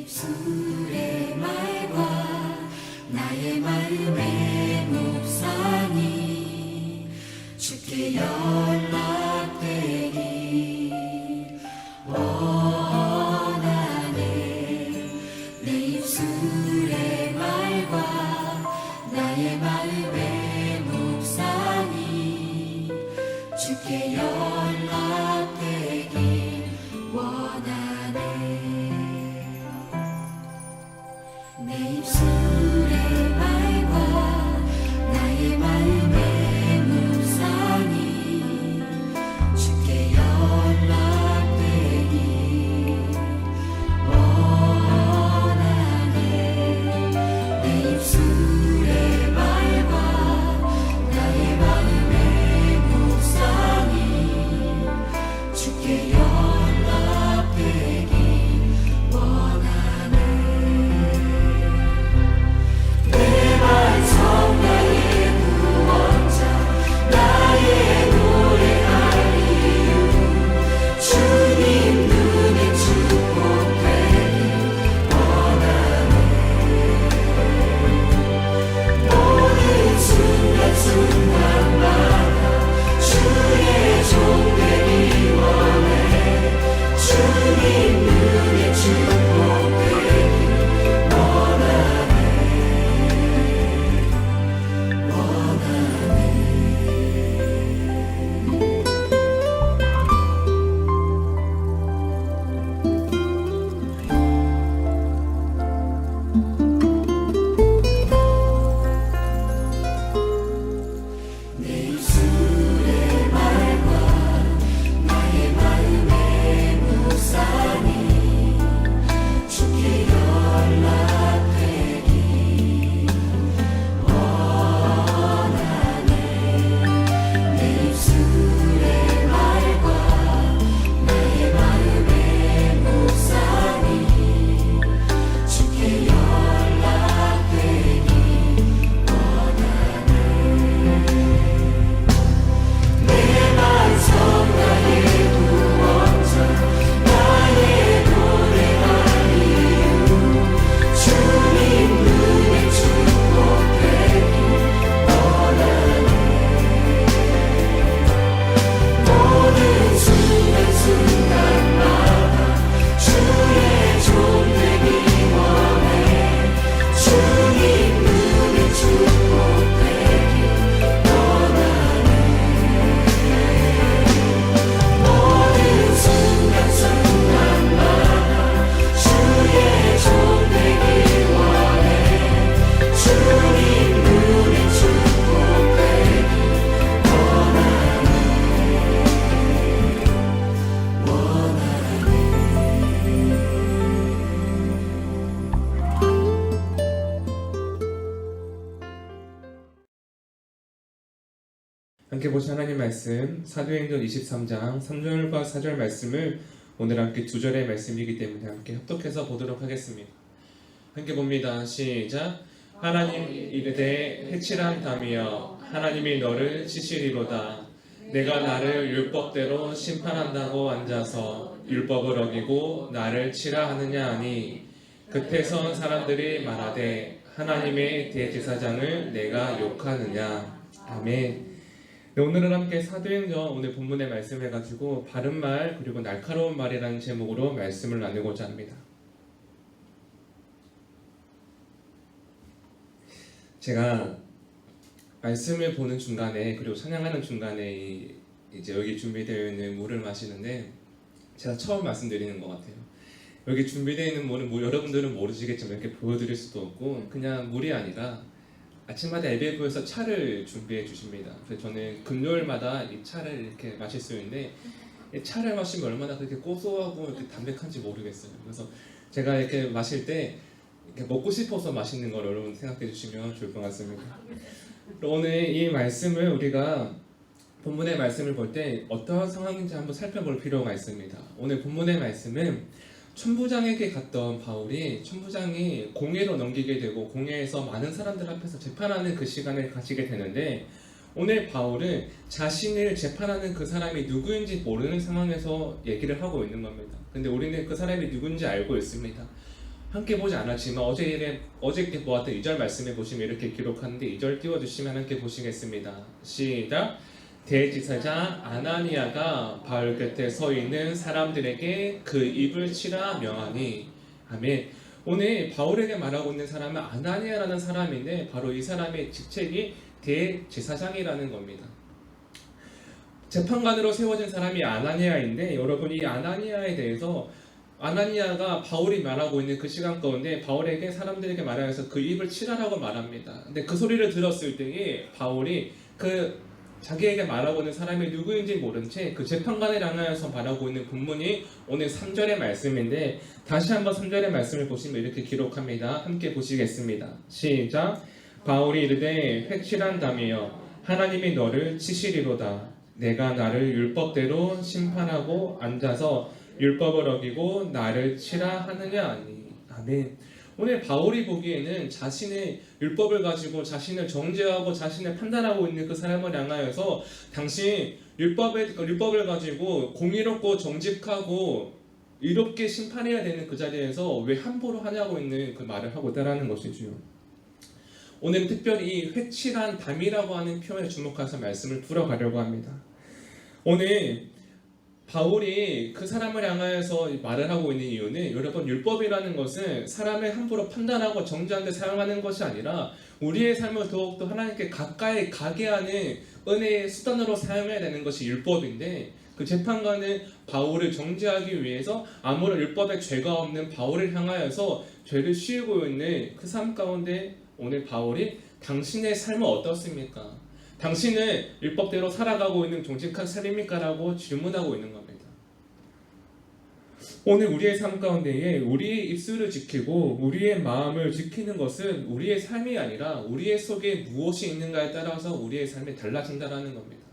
입술의 말과 나의 마음의 묵상이 주께 연락되기 원하네. 내 입술의 말과 나의 마음의 묵상이 주께 연락되기 원하네. 내 입술의 말과 나의 마음의 묵상이 주께 연락되기 원하네. 내 입술의 말과 나의 마음의 묵상이 주께 연락되기 원하네. 함께 보신 하나님 말씀 사도행전 23장 3절과 4절 말씀을 오늘 함께 2절의 말씀이기 때문에 함께 합독해서 보도록 하겠습니다. 함께 봅니다. 시작. 하나님 이르되 해칠한 담이여 하나님이 너를 치시리로다. 내가 나를 율법대로 심판한다고 앉아서 율법을 어기고 나를 치라 하느냐 하니 겉에 선 사람들이 말하되 하나님의 대제사장을 내가 욕하느냐. 아멘. 네, 오늘은 함께 사도행전 오늘 본문의 말씀 해가지고 바른말 그리고 날카로운 말이라는 제목으로 말씀을 나누고자 합니다. 제가 말씀을 보는 중간에 그리고 찬양하는 중간에 이제 여기 준비되어 있는 물을 마시는데 제가 처음 말씀드리는 것 같아요. 여기 준비되어 있는 물은 뭐 여러분들은 모르시겠지만 이렇게 보여드릴 수도 없고 그냥 물이 아니라 아침마다 엘베부에서 차를 준비해 주십니다. 그래서 저는 금요일마다 이 차를 이렇게 마실 수 있는데 이 차를 마시면 얼마나 그렇게 고소하고 이렇게 담백한지 모르겠어요. 그래서 제가 이렇게 마실 때 이렇게 먹고 싶어서 마시는 걸 여러분 생각해 주시면 좋을 것 같습니다. 오늘 이 말씀을 우리가 본문의 말씀을 볼 때 어떠한 상황인지 한번 살펴볼 필요가 있습니다. 오늘 본문의 말씀은 천부장에게 갔던 바울이 천부장이 공회로 넘기게 되고 공회에서 많은 사람들 앞에서 재판하는 그 시간을 가지게 되는데 오늘 바울은 자신을 재판하는 그 사람이 누구인지 모르는 상황에서 얘기를 하고 있는 겁니다. 근데 우리는 그 사람이 누군지 알고 있습니다. 함께 보지 않았지만 어저께 보았던 2절 말씀에 보시면 이렇게 기록하는데 2절 띄워주시면 함께 보시겠습니다. 시작. 대제사장 아나니아가 바울 곁에 서 있는 사람들에게 그 입을 치라 명하니. 아멘. 오늘 바울에게 말하고 있는 사람은 아나니아라는 사람인데 바로 이 사람의 직책이 대제사장이라는 겁니다. 재판관으로 세워진 사람이 아나니아인데 여러분 이 아나니아에 대해서 아나니아가 바울이 말하고 있는 그 시간 가운데 바울에게 사람들에게 말하여서 그 입을 치라라고 말합니다. 근데 그 소리를 들었을 때에 바울이 그 자기에게 말하고 있는 사람이 누구인지 모른 채 그 재판관을 향하여서 말하고 있는 본문이 오늘 3절의 말씀인데 다시 한번 3절의 말씀을 보시면 이렇게 기록합니다. 함께 보시겠습니다. 시작. 바울이 이르되 회칠한다며 하나님이 너를 치시리로다. 내가 나를 율법대로 심판하고 앉아서 율법을 어기고 나를 치라 하느냐 아니. 아멘. 오늘 바울이 보기에는 자신의 율법을 가지고 자신을 정죄하고 자신을 판단하고 있는 그 사람을 향하여서 당신 율법을 가지고 공의롭고 정직하고 의롭게 심판해야 되는 그 자리에서 왜 함부로 하냐고 있는 그 말을 하고 있다라는 것이지요. 오늘은 특별히 회칠한 담이라고 하는 표현에 주목해서 말씀을 풀어가려고 합니다. 오늘 바울이 그 사람을 향하여서 말을 하고 있는 이유는 여러분 율법이라는 것은 사람을 함부로 판단하고 정죄하는 데 사용하는 것이 아니라 우리의 삶을 더욱더 하나님께 가까이 가게 하는 은혜의 수단으로 사용해야 되는 것이 율법인데 그 재판관은 바울을 정죄하기 위해서 아무런 율법에 죄가 없는 바울을 향하여서 죄를 씌우고 있는 그 삶 가운데 오늘 바울이 당신의 삶은 어떻습니까? 당신은 율법대로 살아가고 있는 정직한 삶입니까? 라고 질문하고 있는 겁니다. 오늘 우리의 삶 가운데에 우리의 입술을 지키고 우리의 마음을 지키는 것은 우리의 삶이 아니라 우리의 속에 무엇이 있는가에 따라서 우리의 삶이 달라진다는 겁니다.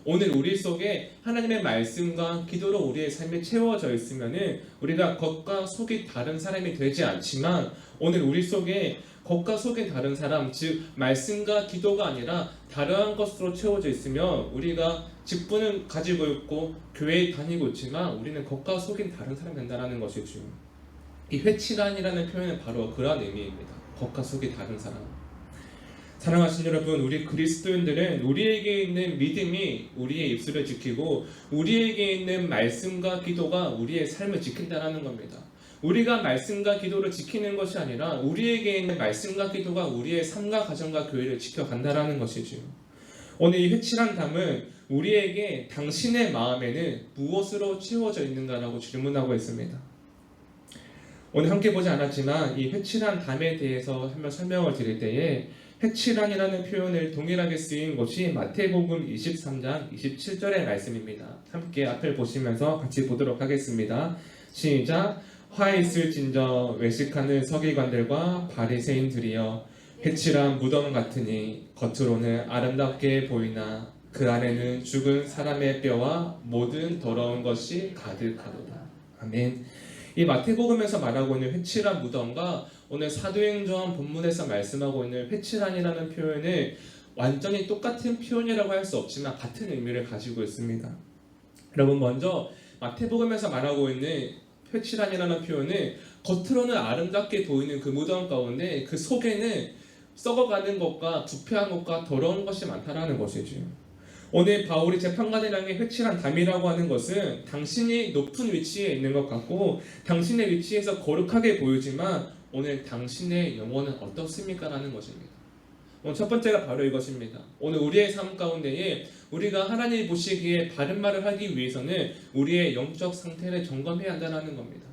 오늘 우리 속에 하나님의 말씀과 기도로 우리의 삶이 채워져 있으면 우리가 겉과 속이 다른 사람이 되지 않지만 오늘 우리 속에 겉과 속이 다른 사람, 즉 말씀과 기도가 아니라 다른 것으로 채워져 있으면 우리가 직분은 가지고 있고 교회에 다니고 있지만 우리는 겉과 속이 다른 사람이 된다는 것이죠. 이 회칠한이라는 표현은 바로 그러한 의미입니다. 겉과 속이 다른 사람. 사랑하신 여러분, 우리 그리스도인들은 우리에게 있는 믿음이 우리의 입술을 지키고 우리에게 있는 말씀과 기도가 우리의 삶을 지킨다는 겁니다. 우리가 말씀과 기도를 지키는 것이 아니라 우리에게 있는 말씀과 기도가 우리의 삶과 가정과 교회를 지켜간다는 것이지요. 오늘 이 회칠한 담은 우리에게 당신의 마음에는 무엇으로 채워져 있는가라고 질문하고 있습니다. 오늘 함께 보지 않았지만 이 회칠한 담에 대해서 한번 설명을 드릴 때에 회칠한이라는 표현을 동일하게 쓰인 것이 마태복음 23장 27절의 말씀입니다. 함께 앞을 보시면서 같이 보도록 하겠습니다. 시작. 화 있을진저 외식하는 서기관들과 바리새인들이여 회칠한 무덤 같으니 겉으로는 아름답게 보이나 그 안에는 죽은 사람의 뼈와 모든 더러운 것이 가득하도다. 아멘. 이 마태복음에서 말하고 있는 회칠한 무덤과 오늘 사도행전 본문에서 말씀하고 있는 회칠한이라는 표현은 완전히 똑같은 표현이라고 할 수 없지만 같은 의미를 가지고 있습니다. 여러분, 먼저 마태복음에서 말하고 있는 회칠한이라는 표현은 겉으로는 아름답게 보이는 그 무덤 가운데 그 속에는 썩어가는 것과 부패한 것과 더러운 것이 많다라는 것이죠. 오늘 바울이 재판관을 향해 회칠한 담이라고 하는 것은 당신이 높은 위치에 있는 것 같고 당신의 위치에서 거룩하게 보이지만 오늘 당신의 영혼은 어떻습니까? 라는 것입니다. 오늘 첫 번째가 바로 이것입니다. 오늘 우리의 삶 가운데에 우리가 하나님이 보시기에 바른 말을 하기 위해서는 우리의 영적 상태를 점검해야 한다는 겁니다.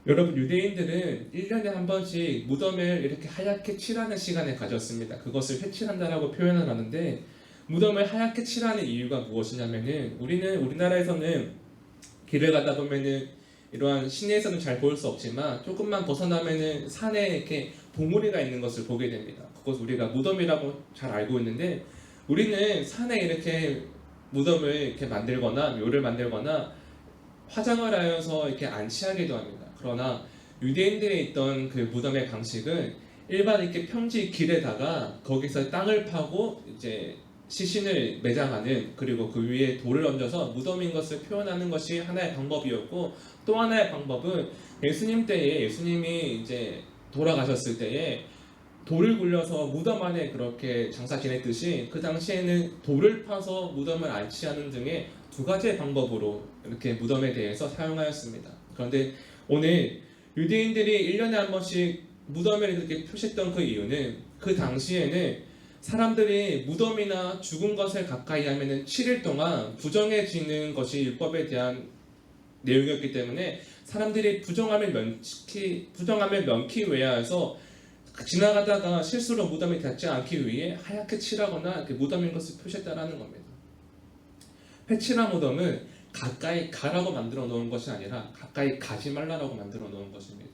여러분, 유대인들은 1년에 한 번씩 무덤을 이렇게 하얗게 칠하는 시간을 가졌습니다. 그것을 회칠한다라고 표현을 하는데 무덤을 하얗게 칠하는 이유가 무엇이냐면은 우리나라에서는 길을 가다 보면은 이러한 시내에서는 잘 보일 수 없지만 조금만 벗어나면은 산에 이렇게 봉우리가 있는 것을 보게 됩니다. 그것을 우리가 무덤이라고 잘 알고 있는데 우리는 산에 이렇게 무덤을 이렇게 만들거나 묘를 만들거나 화장을 하여서 이렇게 안치하기도 합니다. 그러나 유대인들이 있던 그 무덤의 방식은 일반 이렇게 평지 길에다가 거기서 땅을 파고 이제 시신을 매장하는, 그리고 그 위에 돌을 얹어서 무덤인 것을 표현하는 것이 하나의 방법이었고, 또 하나의 방법은 예수님 때에, 예수님이 이제 돌아가셨을 때에 돌을 굴려서 무덤 안에 그렇게 장사 지냈듯이 그 당시에는 돌을 파서 무덤을 안치하는 등의 두 가지의 방법으로 이렇게 무덤에 대해서 사용하였습니다. 그런데 오늘 유대인들이 1년에 한 번씩 무덤을 이렇게 표시했던 그 이유는, 그 당시에는 사람들이 무덤이나 죽은 것을 가까이 하면은 7일 동안 부정해지는 것이 율법에 대한 내용이었기 때문에 사람들이 부정함을 명키 외야해서 지나가다가 실수로 무덤에 닿지 않기 위해 하얗게 칠하거나 무덤인 것을 표시했다라는 겁니다. 회칠한 무덤은 가까이 가라고 만들어 놓은 것이 아니라 가까이 가지 말라라고 만들어 놓은 것입니다.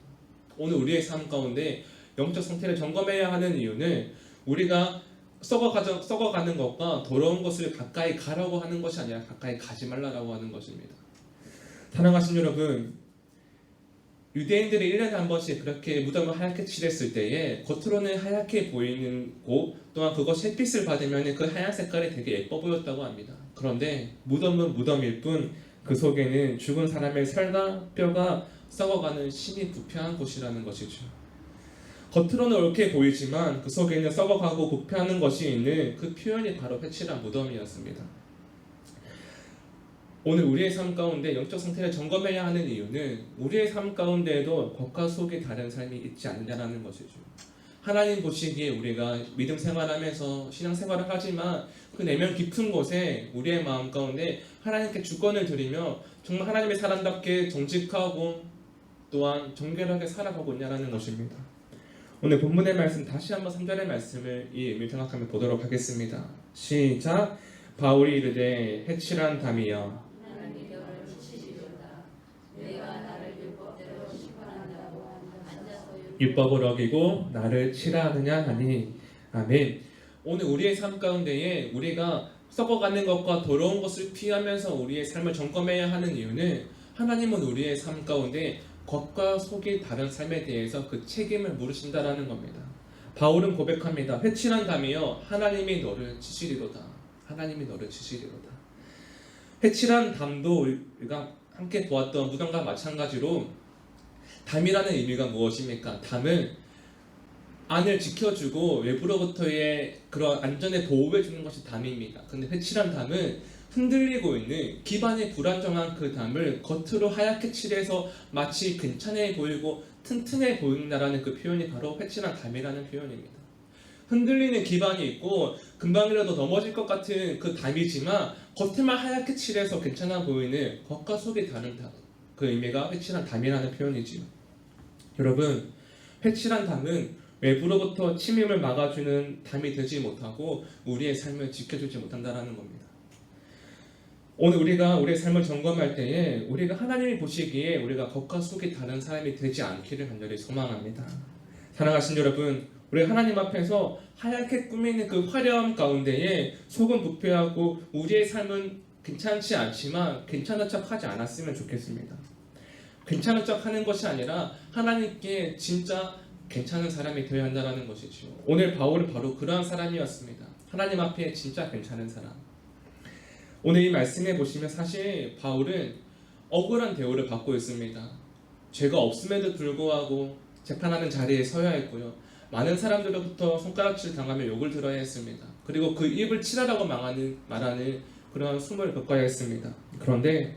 오늘 우리의 삶 가운데 영적 상태를 점검해야 하는 이유는 우리가 썩어가는 것과 더러운 것을 가까이 가라고 하는 것이 아니라 가까이 가지 말라라고 하는 것입니다. 사랑하신 여러분, 유대인들이 1년에 한 번씩 그렇게 무덤을 하얗게 칠했을 때에 겉으로는 하얗게 보이는 곳, 또한 그것이 햇빛을 받으면 그 하얀 색깔이 되게 예뻐 보였다고 합니다. 그런데 무덤은 무덤일 뿐 그 속에는 죽은 사람의 살과 뼈가 썩어가는 심히 부패한 곳이라는 것이죠. 겉으로는 옳게 보이지만 그 속에는 썩어가고 부패하는 것이 있는 그 표현이 바로 회칠한 무덤이었습니다. 오늘 우리의 삶 가운데 영적 상태를 점검해야 하는 이유는 우리의 삶 가운데에도 겉과 속이 다른 삶이 있지 않느냐는 것이죠. 하나님 보시기에 우리가 믿음 생활하면서 신앙 생활을 하지만 그 내면 깊은 곳에 우리의 마음 가운데 하나님께 주권을 드리며 정말 하나님의 사람답게 정직하고 또한 정결하게 살아가고 있냐는 것입니다. 오늘 본문의 말씀 다시 한번 3절의 말씀을 이 의미를 생각하며 보도록 하겠습니다. 시작. 바울이 이르되 해칠한 담이여 율법을 어기고 나를 치라하느냐 하니. 아멘. 오늘 우리의 삶 가운데에 우리가 썩어가는 것과 더러운 것을 피하면서 우리의 삶을 점검해야 하는 이유는 하나님은 우리의 삶 가운데 겉과 속이 다른 삶에 대해서 그 책임을 물으신다라는 겁니다. 바울은 고백합니다. 회칠한 담이여 하나님이 너를 치시리로다. 하나님이 너를 치시리로다. 회칠한 담도 우리가 함께 보았던 무덤과 마찬가지로 담이라는 의미가 무엇입니까? 담은 안을 지켜주고 외부로부터의 그런 안전에 보호해주는 것이 담입니다. 근데 회칠한 담은 흔들리고 있는 기반이 불안정한 그 담을 겉으로 하얗게 칠해서 마치 괜찮아 보이고 튼튼해 보인다라는 그 표현이 바로 회칠한 담이라는 표현입니다. 흔들리는 기반이 있고 금방이라도 넘어질 것 같은 그 담이지만 겉에만 하얗게 칠해서 괜찮아 보이는 겉과 속이 다른 담, 그 의미가 회칠한 담이라는 표현이지요. 여러분, 회칠한 담은 외부로부터 침입을 막아주는 담이 되지 못하고 우리의 삶을 지켜주지 못한다는 겁니다. 오늘 우리가 우리의 삶을 점검할 때에 우리가 하나님이 보시기에 우리가 겉과 속이 다른 사람이 되지 않기를 간절히 소망합니다. 사랑하신 여러분, 우리 하나님 앞에서 하얗게 꾸미는 그 화려함 가운데에 속은 부패하고 우리의 삶은 괜찮지 않지만 괜찮은 척 하지 않았으면 좋겠습니다. 괜찮은 척 하는 것이 아니라 하나님께 진짜 괜찮은 사람이 되어야 한다는 것이죠. 오늘 바울은 바로 그러한 사람이었습니다. 하나님 앞에 진짜 괜찮은 사람. 오늘 이 말씀에 보시면 사실 바울은 억울한 대우를 받고 있습니다. 죄가 없음에도 불구하고 재판하는 자리에 서야 했고요. 많은 사람들로부터 손가락질 당하며 욕을 들어야 했습니다. 그리고 그 입을 칠하라고 말하는 그런 숨을 겪어야 했습니다. 그런데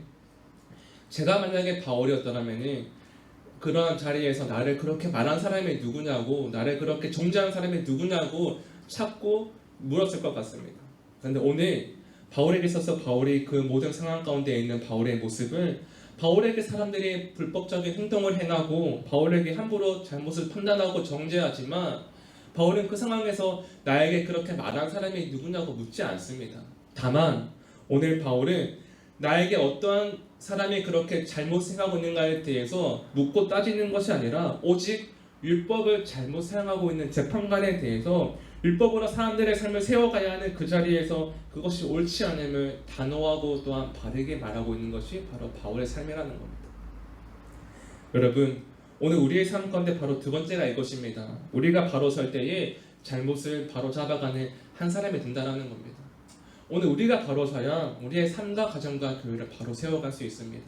제가 만약에 바울이었더라면 그러한 자리에서 나를 그렇게 말한 사람이 누구냐고, 나를 그렇게 정죄한 사람이 누구냐고 찾고 물었을 것 같습니다. 그런데 오늘 바울에게 있어서 바울이 그 모든 상황 가운데 있는 바울의 모습을 바울에게 사람들이 불법적인 행동을 행하고 바울에게 함부로 잘못을 판단하고 정죄하지만 바울은 그 상황에서 나에게 그렇게 말한 사람이 누구냐고 묻지 않습니다. 다만 오늘 바울은 나에게 어떠한 사람이 그렇게 잘못 생각하고 있는가에 대해서 묻고 따지는 것이 아니라 오직 율법을 잘못 사용하고 있는 재판관에 대해서 율법으로 사람들의 삶을 세워가야 하는 그 자리에서 그것이 옳지 않음을 단호하고 또한 바르게 말하고 있는 것이 바로 바울의 삶이라는 겁니다. 여러분, 오늘 우리의 삶 가운데 바로 두 번째가 이것입니다. 우리가 바로 설 때에 잘못을 바로 잡아가는 한 사람이 된다는 겁니다. 오늘 우리가 바로 서야 우리의 삶과 가정과 교회를 바로 세워갈 수 있습니다.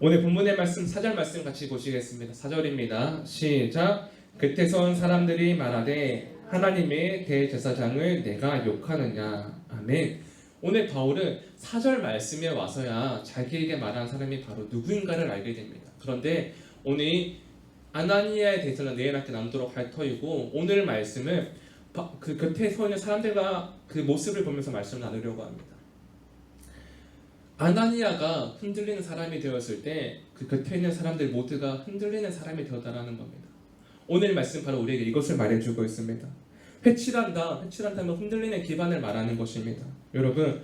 오늘 본문의 말씀 4절 말씀 같이 보시겠습니다. 4절입니다. 시작. 그때서 온 사람들이 말하되 하나님의 대제사장을 내가 욕하느냐. 아멘. 오늘 바울은 4절 말씀에 와서야 자기에게 말한 사람이 바로 누구인가를 알게 됩니다. 그런데 오늘 아나니아에 대해서는 내일 학교 남도록 할 터이고, 오늘 말씀은 그 곁에 서 있는 사람들과 그 모습을 보면서 말씀을 나누려고 합니다. 아나니아가 흔들리는 사람이 되었을 때 그 곁에 있는 사람들 모두가 흔들리는 사람이 되었다는 겁니다. 오늘 말씀 바로 우리에게 이것을 말해주고 있습니다. 회칠한다면 흔들리는 기반을 말하는 것입니다. 여러분,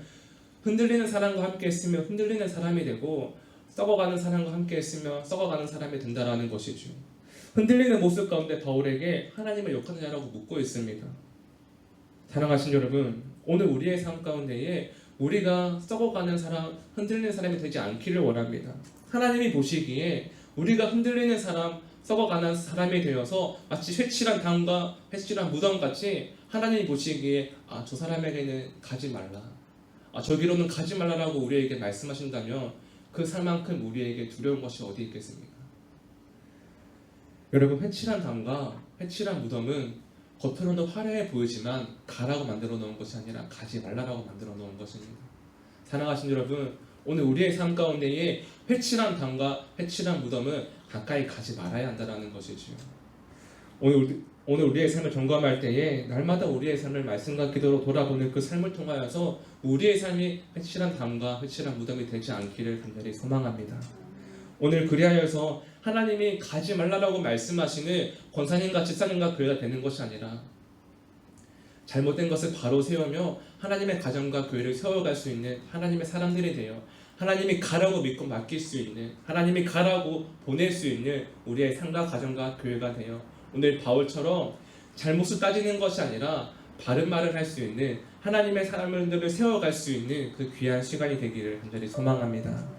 흔들리는 사람과 함께 있으면 흔들리는 사람이 되고, 썩어가는 사람과 함께 있으면 썩어가는 사람이 된다라는 것이죠. 흔들리는 모습 가운데 바울에게 하나님을 욕하느냐라고 묻고 있습니다. 사랑하신 여러분, 오늘 우리의 삶 가운데에 우리가 썩어가는 사람, 흔들리는 사람이 되지 않기를 원합니다. 하나님이 보시기에 우리가 흔들리는 사람, 썩어가는 사람이 되어서 마치 회칠한 담과 회칠한 무덤같이 하나님이 보시기에 저 사람에게는 가지 말라, 저기로는 가지 말라라고 우리에게 말씀하신다면 그 삶만큼 우리에게 두려운 것이 어디 있겠습니까? 여러분, 회칠한 담과 회칠한 무덤은 겉으로는 화려해 보이지만 가라고 만들어 놓은 것이 아니라 가지 말라라고 만들어 놓은 것입니다. 사랑하신 여러분, 오늘 우리의 삶 가운데에 회칠한 담과 회칠한 무덤은 가까이 가지 말아야 한다는 것이지요. 오늘 우리의 삶을 점검할 때에 날마다 우리의 삶을 말씀과 기도로 돌아보는 그 삶을 통하여서 우리의 삶이 회칠한 담과 회칠한 무덤이 되지 않기를 간절히 소망합니다. 오늘 그리하여서 하나님이 가지 말라라고 말씀하시는 권사님과 집사님과 교회가 되는 것이 아니라 잘못된 것을 바로 세우며 하나님의 가정과 교회를 세워갈 수 있는 하나님의 사람들이 되어 하나님이 가라고 믿고 맡길 수 있는, 하나님이 가라고 보낼 수 있는 우리의 삶과 가정과 교회가 되어 오늘 바울처럼 잘못을 따지는 것이 아니라 바른 말을 할 수 있는 하나님의 사람들을 세워갈 수 있는 그 귀한 시간이 되기를 간절히 소망합니다.